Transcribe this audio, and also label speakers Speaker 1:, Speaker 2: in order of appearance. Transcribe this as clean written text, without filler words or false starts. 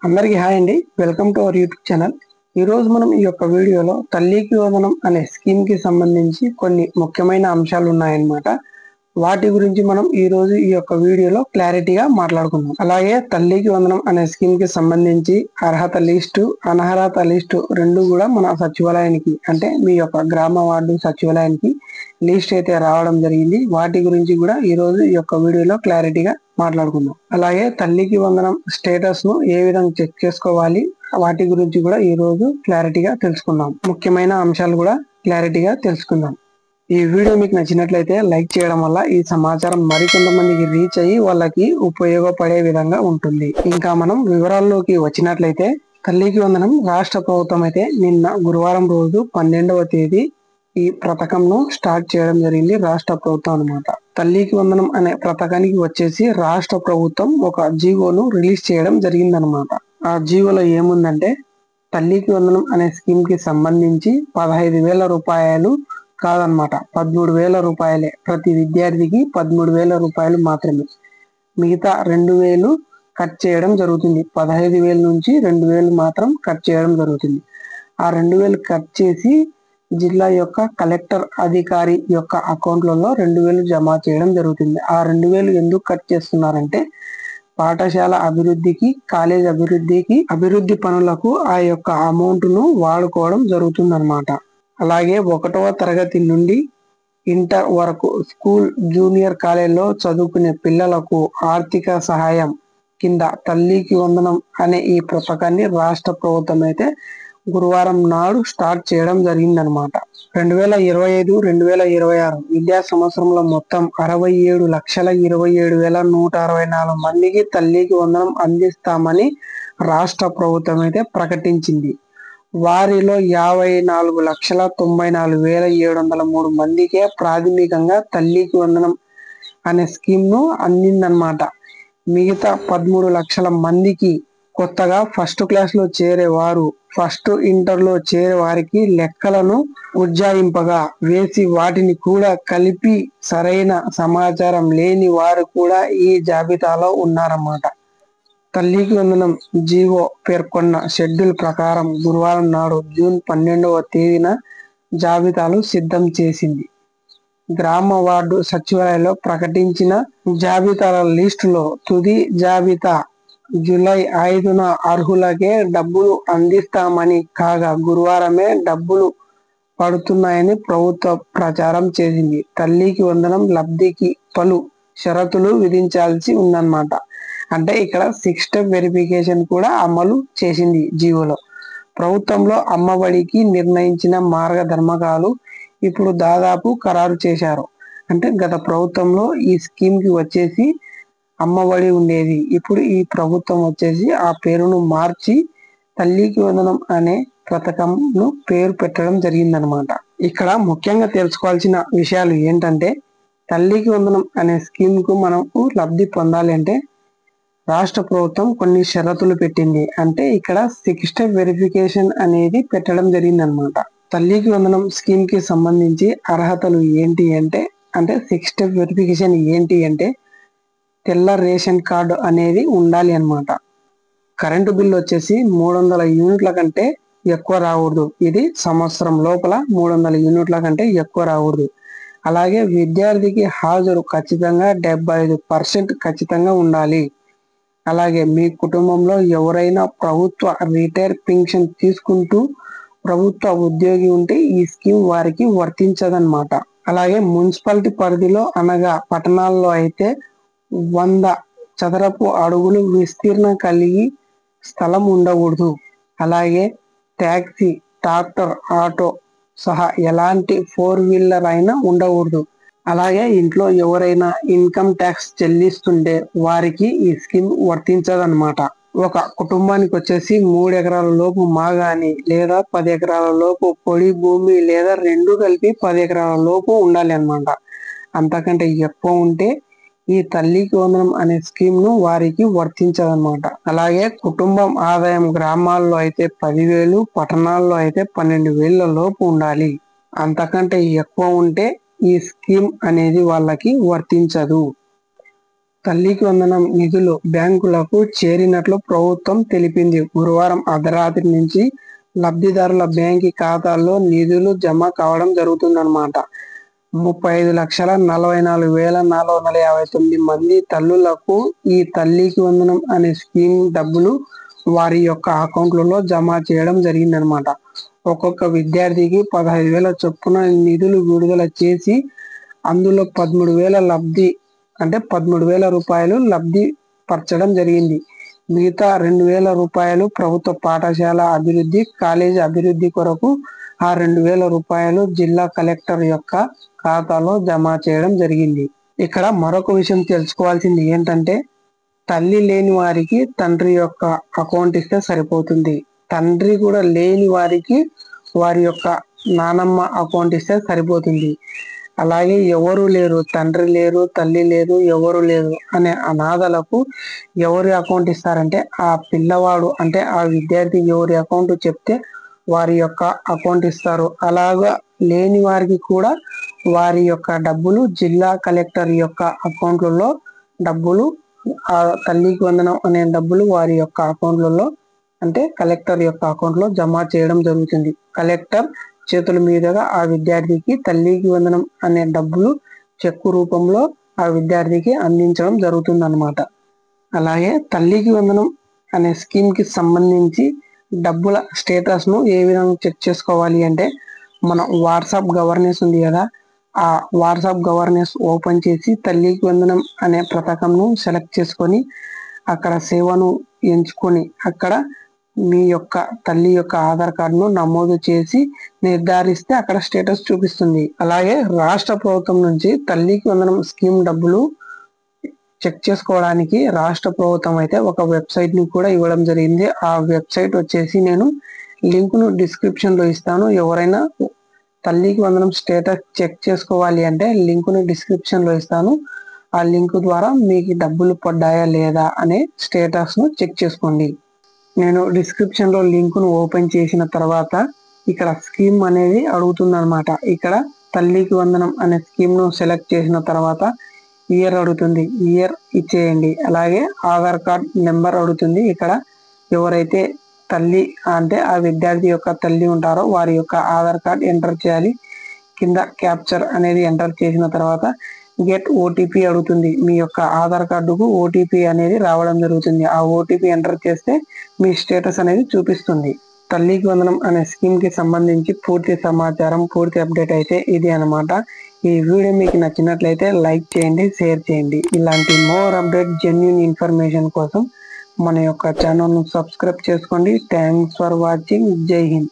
Speaker 1: అందరికీ హాయ్ అండి. Welcome to our YouTube channel. ఈ రోజు మనం ఈ యొక్క వీడియోలో తల్లికి వందనం అనే స్కీమ్ కి సంబంధించి కొన్ని ముఖ్యమైన అంశాలు ఉన్నాయన్నమాట. వాటి గురించి మనం ఈ రోజు ఈ యొక్క వీడియోలో క్లారిటీగా మాట్లాడుకుందాం. అలాగే తల్లికి వందనం అనే స్కీమ్ కి సంబంధించి అర్హత లిస్టు, అనర్హత లిస్టు రెండు కూడా మన సచివాలయానికి అంటే మీ యొక్క గ్రామ వార్డు సచివాలయానికి లిస్ట్ అయితే రావడం జరిగింది. వాటి గురించి కూడా ఈ రోజు ఈ యొక్క వీడియోలో క్లారిటీగా మాట్లాడుకుందాం. అలాగే తల్లికి వందనం స్టేటస్ ను ఏ విధంగా చెక్ చేసుకోవాలి వాటి గురించి కూడా ఈ రోజు క్లారిటీగా తెలుసుకుందాం. ముఖ్యమైన అంశాలు కూడా క్లారిటీగా తెలుసుకుందాం. ఈ వీడియో మీకు నచ్చినట్లయితే లైక్ చేయడం వల్ల ఈ సమాచారం మరికొంతమందికి రీచ్ అయ్యి వాళ్ళకి ఉపయోగపడే విధంగా ఉంటుంది. ఇంకా మనం వివరాల్లోకి వచ్చినట్లయితే తల్లికి వందనం రాష్ట్ర ప్రభుత్వం అయితే నిన్న గురువారం రోజు 12వ తేదీ ఈ పథకంను స్టార్ట్ చేయడం జరిగింది. రాష్ట్ర ప్రభుత్వం అన్నమాట. తల్లికి వందనం అనే పథకానికి వచ్చేసి రాష్ట్ర ప్రభుత్వం ఒక జీవోను రిలీజ్ చేయడం జరిగిందనమాట. ఆ జీవోలో ఏముందంటే తల్లికి వందనం అనే స్కీమ్ కి సంబంధించి 15,000 రూపాయలు కాదనమాట, 13,000 రూపాయలే. ప్రతి విద్యార్థికి 13,000 రూపాయలు మాత్రమే. మిగతా 2,000 కట్ చేయడం జరుగుతుంది. 15,000 నుంచి 2,000 మాత్రం కట్ చేయడం జరుగుతుంది. ఆ 2,000 కట్ చేసి జిల్లా యొక్క కలెక్టర్ అధికారి యొక్క అకౌంట్లలో 2,000 జమ చేయడం జరుగుతుంది. ఆ 2,000 ఎందుకు కట్ చేస్తున్నారంటే పాఠశాల అభివృద్ధికి, కాలేజ్ అభివృద్ధికి, అభివృద్ధి పనులకు ఆ యొక్క అమౌంట్ ను వాడుకోవడం జరుగుతుందన్నమాట. అలాగే 1వ తరగతి నుండి ఇంటర్ వరకు స్కూల్, జూనియర్ కాలేజీలో చదువుకునే పిల్లలకు ఆర్థిక సహాయం కింద తల్లికి వందనం అనే ఈ పథకాన్ని రాష్ట్ర ప్రభుత్వం అయితే గురువారం నాడు స్టార్ట్ చేయడం జరిగిందనమాట. 2025-2026 విద్యా సంవత్సరంలో మొత్తం 67,27,164 మందికి తల్లికి వందనం అందిస్తామని రాష్ట్ర ప్రభుత్వం అయితే ప్రకటించింది. వారిలో 54,94,703 మందికే ప్రాథమికంగా తల్లికి వందనం అనే స్కీమ్ ను అందిందన్నమాట. మిగతా 13 లక్షల మందికి కొత్తగా ఫస్ట్ క్లాస్ లో చేరేవారు, ఫస్ట్ ఇంటర్ లో చేరే వారికి లెక్కలను ఉజ్జాయింపగా వేసి వాటిని కూడా కలిపి సరైన సమాచారం లేని వారు కూడా ఈ జాబితాలో ఉన్నారన్నమాట. తల్లికి వందనం జీవో పేర్కొన్న షెడ్యూల్ ప్రకారం గురువారం నాడు జూన్ 12వ తేదీన జాబితాలు సిద్ధం చేసింది. గ్రామ వార్డు సచివాలయంలో ప్రకటించిన జాబితాల లిస్టులో తుది జాబితా జూలై 5న అర్హులకే డబ్బులు అందిస్తామని కాగా గురువారమే డబ్బులు పడుతున్నాయని ప్రభుత్వం ప్రచారం చేసింది. తల్లికి వందనం లబ్ధికి పలు షరతులు విధించాల్సి ఉందన్నమాట. అంటే ఇక్కడ 6 స్టెప్ వెరిఫికేషన్ కూడా అమలు చేసింది జీవోలో. ప్రభుత్వంలో అమ్మఒడికి నిర్ణయించిన మార్గధర్మకాలు ఇప్పుడు దాదాపు ఖరారు చేశారు. అంటే గత ప్రభుత్వంలో ఈ స్కీమ్ కి వచ్చేసి అమ్మఒడి ఉండేది. ఇప్పుడు ఈ ప్రభుత్వం వచ్చేసి ఆ పేరును మార్చి తల్లికి వందనం అనే పథకంను పేరు పెట్టడం జరిగిందనమాట. ఇక్కడ ముఖ్యంగా తెలుసుకోవాల్సిన విషయాలు ఏంటంటే తల్లికి వందనం అనే స్కీమ్ కు మనకు లబ్ధి పొందాలి అంటే రాష్ట్ర ప్రభుత్వం కొన్ని షరతులు పెట్టింది. అంటే ఇక్కడ 6 స్టెప్ వెరిఫికేషన్ అనేది పెట్టడం జరిగిందనమాట. తల్లికి వందనం స్కీమ్ కి సంబంధించి అర్హతలు ఏంటి అంటే 6 స్టెప్ వెరిఫికేషన్ ఏంటి అంటే తెల్ల రేషన్ కార్డు అనేది ఉండాలి అన్నమాట. కరెంటు బిల్లు వచ్చేసి 300 యూనిట్ల కంటే ఎక్కువ రాకూడదు. ఇది సంవత్సరం లోపల 300 యూనిట్ల కంటే ఎక్కువ రాకూడదు. అలాగే విద్యార్థికి హాజరు ఖచ్చితంగా 75% ఖచ్చితంగా ఉండాలి. అలాగే మీ కుటుంబంలో ఎవరైనా ప్రభుత్వ రిటైర్ పెన్షన్ తీసుకుంటూ ప్రభుత్వ ఉద్యోగి ఉంటే ఈ స్కీమ్ వారికి వర్తించదన్నమాట. అలాగే మున్సిపాలిటీ పరిధిలో అనగా పట్టణాల్లో అయితే 100 చదరపు అడుగులు విస్తీర్ణం కలిగి స్థలం ఉండకూడదు. అలాగే ట్యాక్సీ, ట్రాక్టర్, ఆటో సహా ఎలాంటి 4 వీలర్ అయినా ఉండకూడదు. అలాగే ఇంట్లో ఎవరైనా ఇన్కమ్ ట్యాక్స్ చెల్లిస్తుంటే వారికి ఈ స్కీమ్ వర్తించదన్నమాట. ఒక కుటుంబానికి వచ్చేసి 3 ఎకరాల లోపు మాగాని లేదా 10 ఎకరాల లోపు పొడి భూమి లేదా 2 కలిపి 10 ఎకరాల లోపు ఉండాలి అన్నమాట. అంతకంటే ఎక్కువ ఉంటే ఈ తల్లికి వందనం అనే స్కీమ్ ను వారికి వర్తించదన్నమాట. అలాగే కుటుంబం ఆదాయం గ్రామాల్లో అయితే 10,000, పట్టణాల్లో అయితే 12,000 లోపు ఉండాలి. అంతకంటే ఎక్కువ ఉంటే ఈ స్కీమ్ అనేది వాళ్ళకి వర్తించదు. తల్లికి వందనం నిధులు బ్యాంకులకు చేరినట్లు ప్రభుత్వం తెలిపింది. గురువారం అర్ధరాత్రి నుంచి లబ్ధిదారుల బ్యాంకు ఖాతాల్లో నిధులు జమ కావడం జరుగుతుందన్నమాట. 35,44,459 మంది తల్లులకు ఈ తల్లికి వందనం అనే స్కీమ్ డబ్బులు వారి యొక్క అకౌంట్లలో జమ చేయడం జరిగిందనమాట. ఒక్కొక్క విద్యార్థికి 15,000 చొప్పున నిధులు విడుదల చేసి అందులో 13,000 రూపాయలు లబ్ధి పరచడం జరిగింది. మిగతా 2,000 రూపాయలు ప్రభుత్వ పాఠశాల అభివృద్ధి, కాలేజీ అభివృద్ధి కొరకు ఆ 2,000 రూపాయలు జిల్లా కలెక్టర్ యొక్క ఖాతాలో జమ చేయడం జరిగింది. ఇక్కడ మరొక విషయం తెలుసుకోవాల్సింది ఏంటంటే, తల్లి లేని వారికి తండ్రి యొక్క అకౌంట్ ఇస్తే సరిపోతుంది. తండ్రి కూడా లేని వారికి వారి యొక్క నానమ్మ అకౌంట్ ఇస్తే సరిపోతుంది. అలాగే ఎవరు లేరు, తండ్రి లేరు, తల్లి లేదు, ఎవరు లేరు అనే అనాథలకు ఎవరి అకౌంట్ ఇస్తారంటే ఆ పిల్లవాడు అంటే ఆ విద్యార్థి ఎవరి అకౌంట్ చెప్తే వారి యొక్క అకౌంట్ ఇస్తారు. అలాగా లేని వారికి కూడా వారి యొక్క డబ్బులు జిల్లా కలెక్టర్ యొక్క అకౌంట్లలో డబ్బులు ఆ తల్లికి వందనం అనే డబ్బులు వారి యొక్క అకౌంట్లలో అంటే కలెక్టర్ యొక్క అకౌంట్లో జమ చేయడం జరుగుతుంది. కలెక్టర్ చేతుల మీదుగా ఆ విద్యార్థికి తల్లికి వందనం అనే డబ్బులు చెక్కు రూపంలో ఆ విద్యార్థికి అందించడం జరుగుతుంది అన్నమాట. అలాగే తల్లికి వందనం అనే స్కీమ్ కి సంబంధించి డబ్బుల స్టేటస్ ను ఏ విధంగా చెక్ చేసుకోవాలి అంటే, మన వాట్సాప్ గవర్నెన్స్ ఉంది కదా, ఆ వాట్సాప్ గవర్నెన్స్ ఓపెన్ చేసి తల్లికి వందనం అనే పథకంను సెలెక్ట్ చేసుకొని అక్కడ సేవను ఎంచుకొని అక్కడ మీ యొక్క తల్లి యొక్క ఆధార్ కార్డును నమోదు చేసి నిర్ధారిస్తే అక్కడ స్టేటస్ చూపిస్తుంది. అలాగే రాష్ట్ర ప్రభుత్వం నుంచి తల్లికి వందనం స్కీమ్ డబ్బులు చెక్ చేసుకోవడానికి రాష్ట్ర ప్రభుత్వం అయితే ఒక వెబ్సైట్ ని కూడా ఇవ్వడం జరిగింది. ఆ వెబ్సైట్ వచ్చేసి నేను లింక్ ను డిస్క్రిప్షన్ లో ఇస్తాను. ఎవరైనా తల్లికి వందనం స్టేటస్ చెక్ చేసుకోవాలి అంటే లింక్ ను డిస్క్రిప్షన్ లో ఇస్తాను. ఆ లింక్ ద్వారా మీకు డబ్బులు పడ్డాయా లేదా అనే స్టేటస్ ను చెక్ చేసుకోండి. నేను డిస్క్రిప్షన్ లో లింక్ ను ఓపెన్ చేసిన తర్వాత ఇక్కడ స్కీమ్ అనేది అడుగుతుంది అనమాట. ఇక్కడ తల్లికి వందనం అనే స్కీమ్ ను సెలెక్ట్ చేసిన తర్వాత ఇయర్ అడుగుతుంది, ఇయర్ ఇచ్చేయండి. అలాగే ఆధార్ కార్డ్ నెంబర్ అడుగుతుంది. ఇక్కడ ఎవరైతే తల్లి అంటే ఆ విద్యార్థి యొక్క తల్లి ఉంటారో వారి యొక్క ఆధార్ కార్డ్ ఎంటర్ చేయాలి. కింద క్యాప్చర్ అనేది ఎంటర్ చేసిన తర్వాత గెట్ ఓటీపీ అడుగుతుంది. మీ యొక్క ఆధార్ కార్డుకు ఓటీపీ అనేది రావడం జరుగుతుంది. ఆ ఓటీపీ ఎంటర్ చేస్తే మీ స్టేటస్ అనేది చూపిస్తుంది. తల్లికి వందనం అనే స్కీమ్ కి సంబంధించి పూర్తి సమాచారం, పూర్తి అప్డేట్ అయితే ఇది అన్నమాట. ఈ వీడియో మీకు నచ్చినట్లయితే లైక్ చేయండి, షేర్ చేయండి. ఇలాంటి మోర్ అప్డేట్ జెన్యూన్ ఇన్ఫర్మేషన్ కోసం మన యొక్క ఛానల్ ను సబ్స్క్రైబ్ చేసుకోండి. Thanks for watching. జై హింద్.